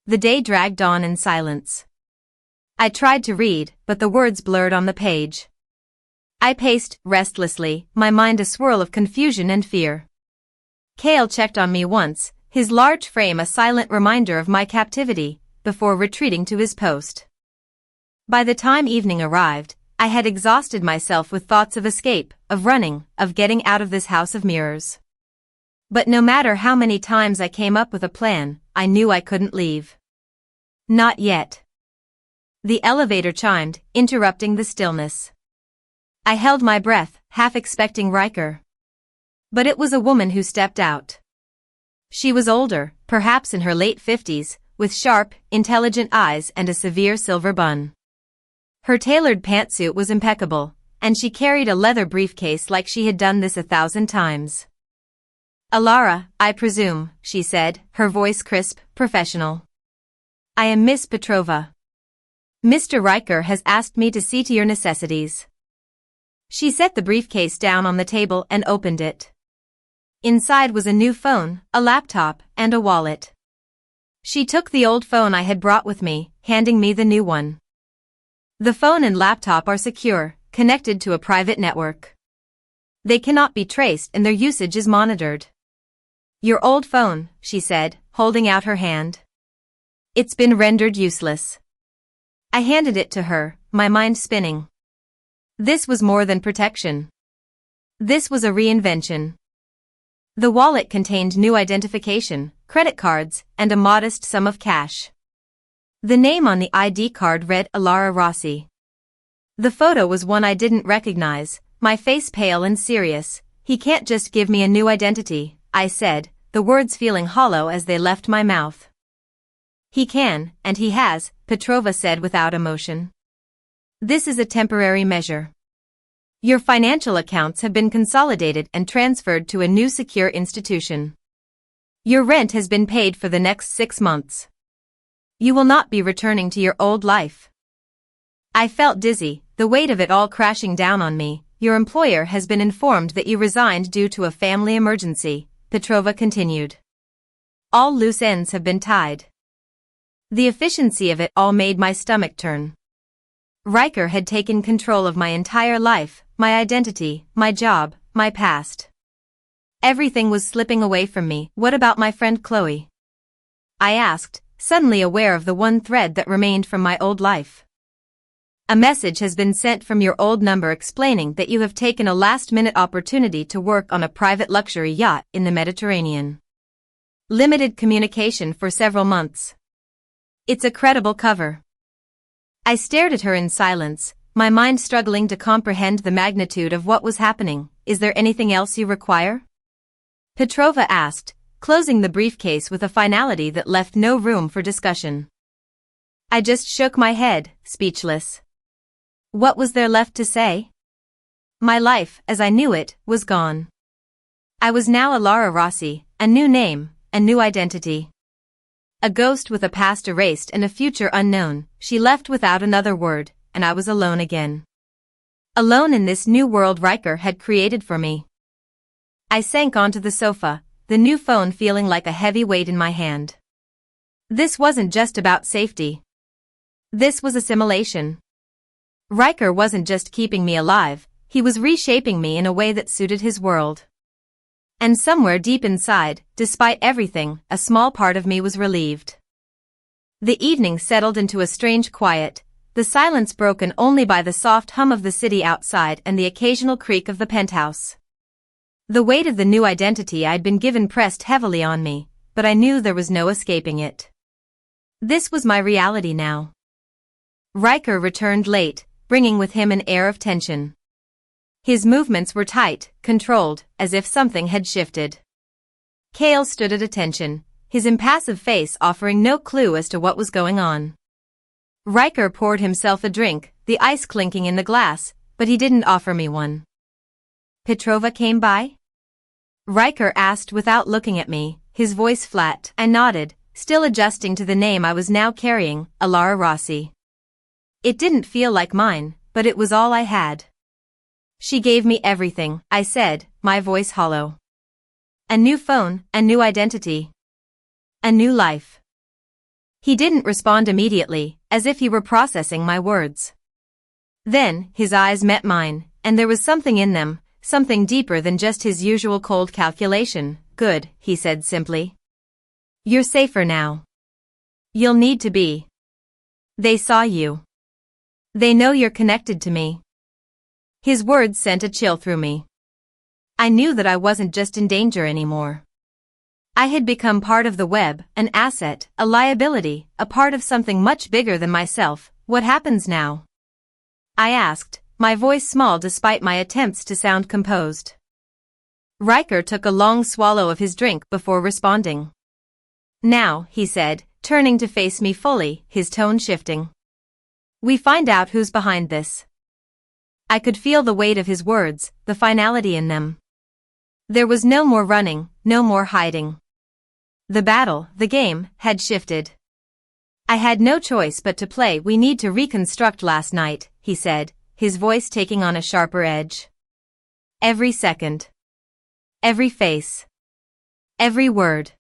The day dragged on in silence. I tried to read, but the words blurred on the page. I paced restlessly, my mind a swirl of confusion and fear. Cale checked on me once, his large frame a silent reminder of my captivity, before retreating to his post. By the time evening arrived, I had exhausted myself with thoughts of escape, of running, of getting out of this house of mirrors. But no matter how many times I came up with a plan, I knew I couldn't leave. Not yet. The elevator chimed, interrupting the stillness. I held my breath, half expecting Ryker. But it was a woman who stepped out. She was older, perhaps in her late 50s, with sharp, intelligent eyes and a severe silver bun. Her tailored pantsuit was impeccable, and she carried a leather briefcase like she had done this 1,000 times. Alara, I presume, she said, her voice crisp, professional. I am Miss Petrova. Mr. Ryker has asked me to see to your necessities. She set the briefcase down on the table and opened it. Inside was a new phone, a laptop, and a wallet. She took the old phone I had brought with me, handing me the new one. The phone and laptop are secure, connected to a private network. They cannot be traced and their usage is monitored. Your old phone, she said, holding out her hand. It's been rendered useless. I handed it to her, my mind spinning. This was more than protection. This was a reinvention. The wallet contained new identification, credit cards, and a modest sum of cash. The name on the ID card read Alara Rossi. The photo was one I didn't recognize, my face pale and serious. He can't just give me a new identity, I said, the words feeling hollow as they left my mouth. He can, and he has, Petrova said without emotion. This is a temporary measure. Your financial accounts have been consolidated and transferred to a new secure institution. Your rent has been paid for the next 6 months. You will not be returning to your old life. I felt dizzy, the weight of it all crashing down on me. Your employer has been informed that you resigned due to a family emergency, Petrova continued. All loose ends have been tied. The efficiency of it all made my stomach turn. Ryker had taken control of my entire life, my identity, my job, my past. Everything was slipping away from me. What about my friend Chloe? I asked, suddenly aware of the one thread that remained from my old life. A message has been sent from your old number explaining that you have taken a last-minute opportunity to work on a private luxury yacht in the Mediterranean. Limited communication for several months. It's a credible cover. I stared at her in silence, my mind struggling to comprehend the magnitude of what was happening. Is there anything else you require? Petrova asked, closing the briefcase with a finality that left no room for discussion. I just shook my head, speechless. What was there left to say? My life, as I knew it, was gone. I was now Alara Rossi, a new name, a new identity. A ghost with a past erased and a future unknown. She left without another word, and I was alone again. Alone in this new world Ryker had created for me. I sank onto the sofa, the new phone feeling like a heavy weight in my hand. This wasn't just about safety. This was assimilation. Ryker wasn't just keeping me alive, he was reshaping me in a way that suited his world. And somewhere deep inside, despite everything, a small part of me was relieved. The evening settled into a strange quiet, the silence broken only by the soft hum of the city outside and the occasional creak of the penthouse. The weight of the new identity I'd been given pressed heavily on me, but I knew there was no escaping it. This was my reality now. Ryker returned late, bringing with him an air of tension. His movements were tight, controlled, as if something had shifted. Cale stood at attention, his impassive face offering no clue as to what was going on. Ryker poured himself a drink, the ice clinking in the glass, but he didn't offer me one. Petrova came by? Ryker asked without looking at me, his voice flat. I nodded, still adjusting to the name I was now carrying, Alara Rossi. It didn't feel like mine, but it was all I had. She gave me everything, I said, my voice hollow. A new phone, a new identity. A new life. He didn't respond immediately, as if he were processing my words. Then, his eyes met mine, and there was something in them, something deeper than just his usual cold calculation. "Good," he said simply. "You're safer now. You'll need to be. They saw you. They know you're connected to me." His words sent a chill through me. I knew that I wasn't just in danger anymore. I had become part of the web, an asset, a liability, a part of something much bigger than myself. "What happens now?" I asked, my voice small despite my attempts to sound composed. Ryker took a long swallow of his drink before responding. "Now," he said, turning to face me fully, his tone shifting. "We find out who's behind this." I could feel the weight of his words, the finality in them. There was no more running, no more hiding. The battle, the game, had shifted. "I had no choice but to play. We need to reconstruct last night," he said, his voice taking on a sharper edge. Every second. Every face. Every word.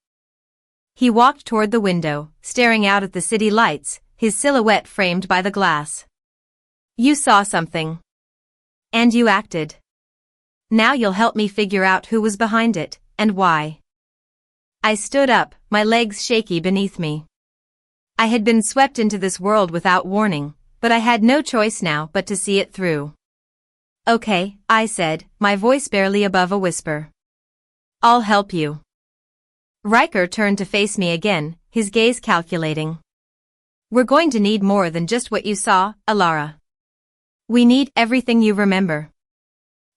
He walked toward the window, staring out at the city lights, his silhouette framed by the glass. "You saw something. And you acted. Now you'll help me figure out who was behind it, and why." I stood up, my legs shaky beneath me. I had been swept into this world without warning, but I had no choice now but to see it through. "Okay," I said, my voice barely above a whisper. "I'll help you." Ryker turned to face me again, his gaze calculating. "We're going to need more than just what you saw, Alara. We need everything you remember.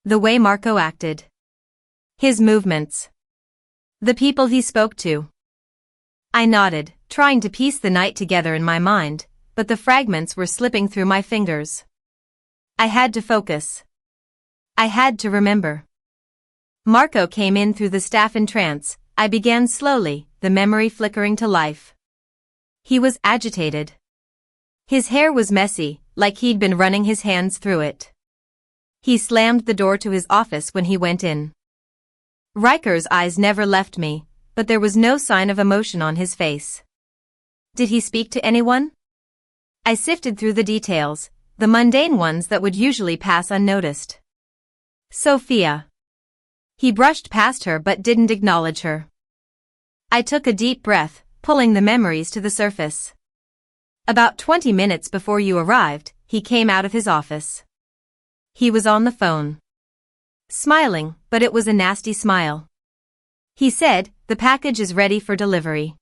The way Marco acted. His movements. The people he spoke to." I nodded, trying to piece the night together in my mind, but the fragments were slipping through my fingers. I had to focus. I had to remember. Marco came in through the staff entrance. I began slowly, the memory flickering to life. He was agitated. His hair was messy, like he'd been running his hands through it. He slammed the door to his office when he went in. Ryker's eyes never left me, but there was no sign of emotion on his face. Did he speak to anyone? I sifted through the details, the mundane ones that would usually pass unnoticed. Sophia. He brushed past her but didn't acknowledge her. I took a deep breath, pulling the memories to the surface. "About 20 minutes before you arrived, he came out of his office. He was on the phone. Smiling, but it was a nasty smile. He said, 'The package is ready for delivery.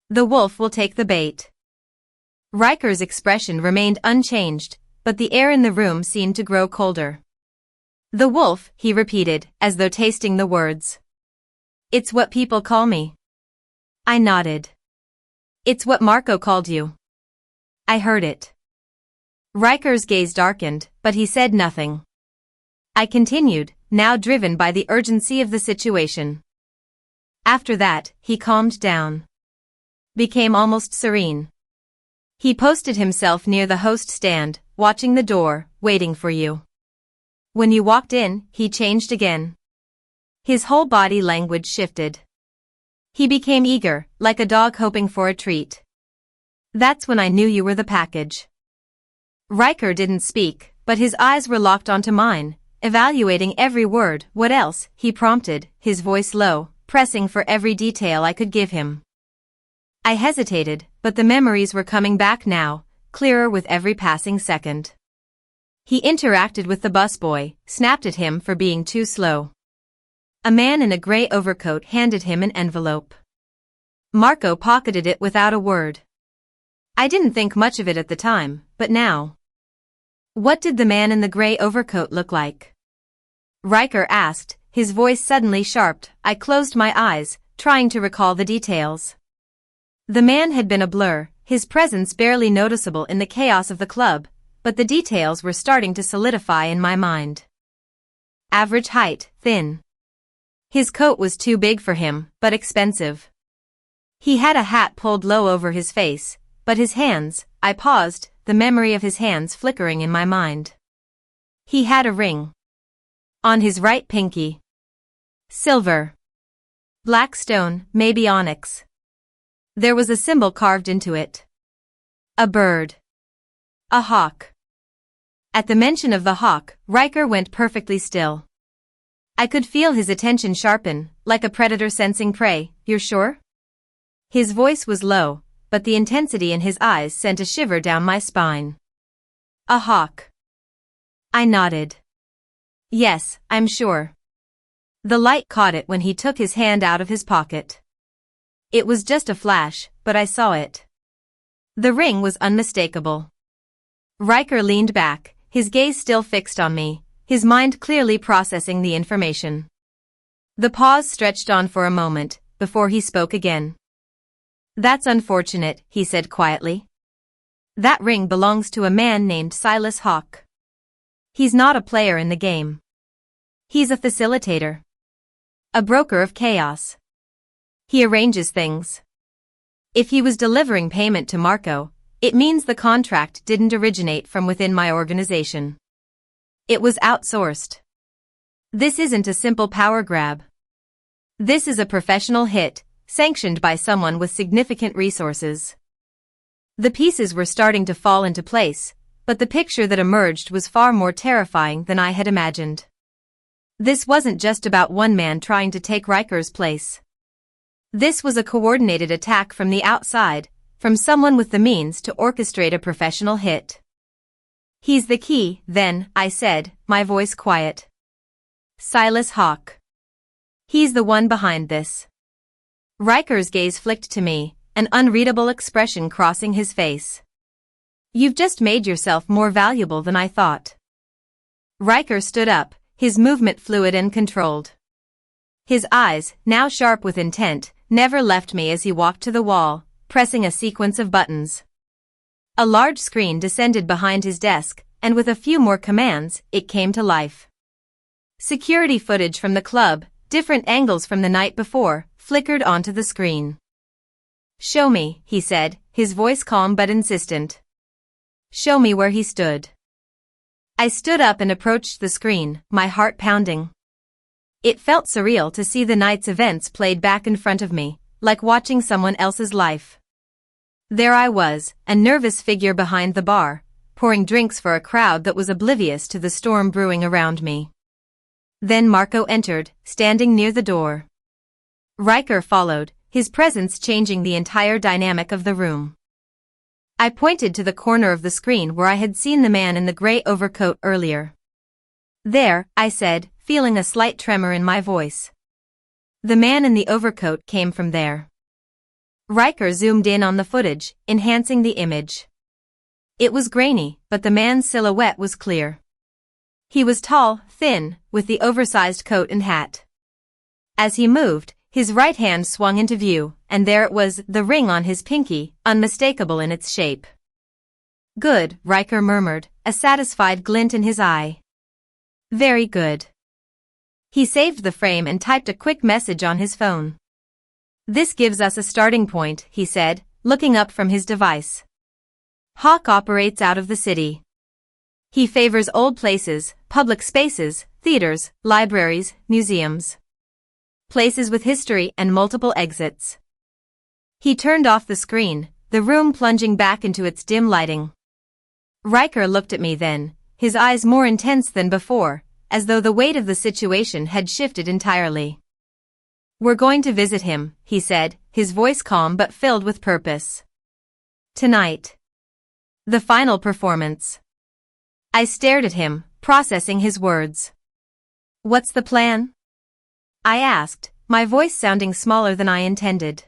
The wolf will take the bait.'" Ryker's expression remained unchanged, but the air in the room seemed to grow colder. "The wolf," he repeated, as though tasting the words. "It's what people call me." I nodded. "It's what Marco called you." I heard it. Ryker's gaze darkened, but he said nothing. I continued, now driven by the urgency of the situation. After that, he calmed down. Became almost serene. "He posted himself near the host stand, watching the door, waiting for you. When you walked in, he changed again." His whole body language shifted. He became eager, like a dog hoping for a treat. "That's when I knew you were the package." Ryker didn't speak, but his eyes were locked onto mine, evaluating every word. "What else?" he prompted, his voice low, pressing for every detail I could give him. I hesitated, but the memories were coming back now, clearer with every passing second. He interacted with the busboy, snapped at him for being too slow. A man in a gray overcoat handed him an envelope. Marco pocketed it without a word. I didn't think much of it at the time, but now. "What did the man in the gray overcoat look like?" Ryker asked, his voice suddenly sharp. I closed my eyes, trying to recall the details. The man had been a blur, his presence barely noticeable in the chaos of the club, but the details were starting to solidify in my mind. Average height, thin. His coat was too big for him, but expensive. He had a hat pulled low over his face, but his hands, I paused, the memory of his hands flickering in my mind. He had a ring. On his right pinky. Silver. Black stone, maybe onyx. There was a symbol carved into it. A bird. A hawk. At the mention of the hawk, Ryker went perfectly still. I could feel his attention sharpen, like a predator sensing prey. You're sure? His voice was low, but the intensity in his eyes sent a shiver down my spine. A hawk. I nodded. Yes, I'm sure. The light caught it when he took his hand out of his pocket. It was just a flash, but I saw it. The ring was unmistakable. Ryker leaned back, his gaze still fixed on me, his mind clearly processing the information. The pause stretched on for a moment, before he spoke again. That's unfortunate, he said quietly. That ring belongs to a man named Silas Hawke. He's not a player in the game. He's a facilitator. A broker of chaos. He arranges things. If he was delivering payment to Marco, it means the contract didn't originate from within my organization. It was outsourced. This isn't a simple power grab. This is a professional hit, sanctioned by someone with significant resources. The pieces were starting to fall into place, but the picture that emerged was far more terrifying than I had imagined. This wasn't just about one man trying to take Ryker's place. This was a coordinated attack from the outside, from someone with the means to orchestrate a professional hit. He's the key, then, I said, my voice quiet. Silas Hawke. He's the one behind this. Ryker's gaze flicked to me, an unreadable expression crossing his face. You've just made yourself more valuable than I thought. Ryker stood up, his movement fluid and controlled. His eyes, now sharp with intent, never left me as he walked to the wall, pressing a sequence of buttons. A large screen descended behind his desk, and with a few more commands, it came to life. Security footage from the club, different angles from the night before, flickered onto the screen. Show me, he said, his voice calm but insistent. Show me where he stood. I stood up and approached the screen, my heart pounding. It felt surreal to see the night's events played back in front of me, like watching someone else's life. There I was, a nervous figure behind the bar, pouring drinks for a crowd that was oblivious to the storm brewing around me. Then Marco entered, standing near the door. Ryker followed, his presence changing the entire dynamic of the room. I pointed to the corner of the screen where I had seen the man in the gray overcoat earlier. There, I said, feeling a slight tremor in my voice. The man in the overcoat came from there. Ryker zoomed in on the footage, enhancing the image. It was grainy, but the man's silhouette was clear. He was tall, thin, with the oversized coat and hat. As he moved, his right hand swung into view, and there it was, the ring on his pinky, unmistakable in its shape. Good, Ryker murmured, a satisfied glint in his eye. Very good. He saved the frame and typed a quick message on his phone. This gives us a starting point, he said, looking up from his device. Hawke operates out of the city. He favors old places, public spaces, theaters, libraries, museums. Places with history and multiple exits. He turned off the screen, the room plunging back into its dim lighting. Ryker looked at me then, his eyes more intense than before, as though the weight of the situation had shifted entirely. We're going to visit him, he said, his voice calm but filled with purpose. Tonight. The final performance. I stared at him, processing his words. What's the plan? I asked, my voice sounding smaller than I intended.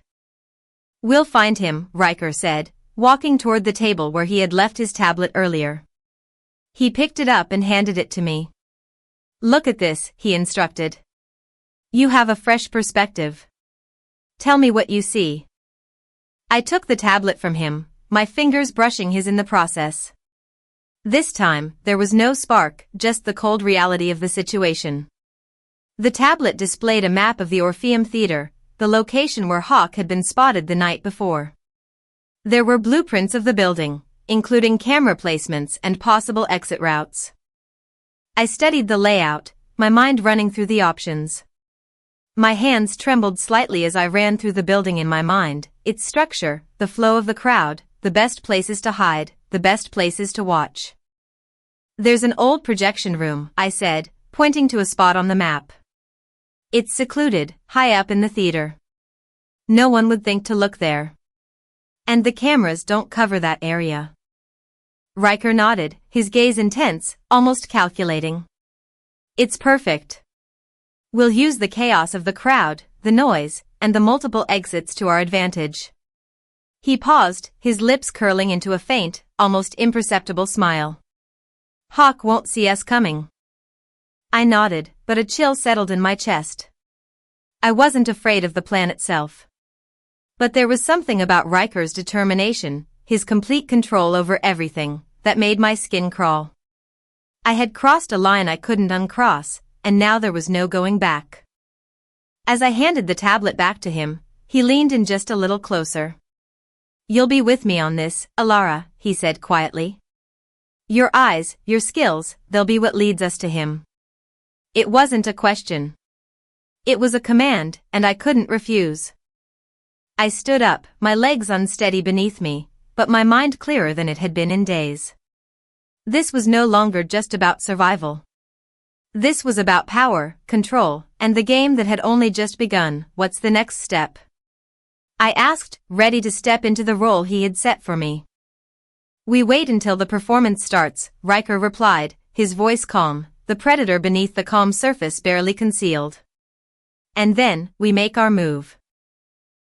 We'll find him, Ryker said, walking toward the table where he had left his tablet earlier. He picked it up and handed it to me. Look at this, he instructed. You have a fresh perspective. Tell me what you see. I took the tablet from him, my fingers brushing his in the process. This time, there was no spark, just the cold reality of the situation. The tablet displayed a map of the Orpheum Theater, the location where Hawke had been spotted the night before. There were blueprints of the building, including camera placements and possible exit routes. I studied the layout, my mind running through the options. My hands trembled slightly as I ran through the building in my mind, its structure, the flow of the crowd, the best places to hide, the best places to watch. There's an old projection room, I said, pointing to a spot on the map. It's secluded, high up in the theater. No one would think to look there. And the cameras don't cover that area. Ryker nodded, his gaze intense, almost calculating. It's perfect. We'll use the chaos of the crowd, the noise, and the multiple exits to our advantage. He paused, his lips curling into a faint, almost imperceptible smile. Hawk won't see us coming. I nodded, but a chill settled in my chest. I wasn't afraid of the plan itself. But there was something about Ryker's determination, his complete control over everything, that made my skin crawl. I had crossed a line I couldn't uncross, and now there was no going back. As I handed the tablet back to him, he leaned in just a little closer. You'll be with me on this, Alara, he said quietly. Your eyes, your skills, they'll be what leads us to him. It wasn't a question. It was a command, and I couldn't refuse. I stood up, my legs unsteady beneath me, but my mind clearer than it had been in days. This was no longer just about survival. This was about power, control, and the game that had only just begun. What's the next step? I asked, ready to step into the role he had set for me. We wait until the performance starts, Ryker replied, his voice calm, the predator beneath the calm surface barely concealed. And then, we make our move.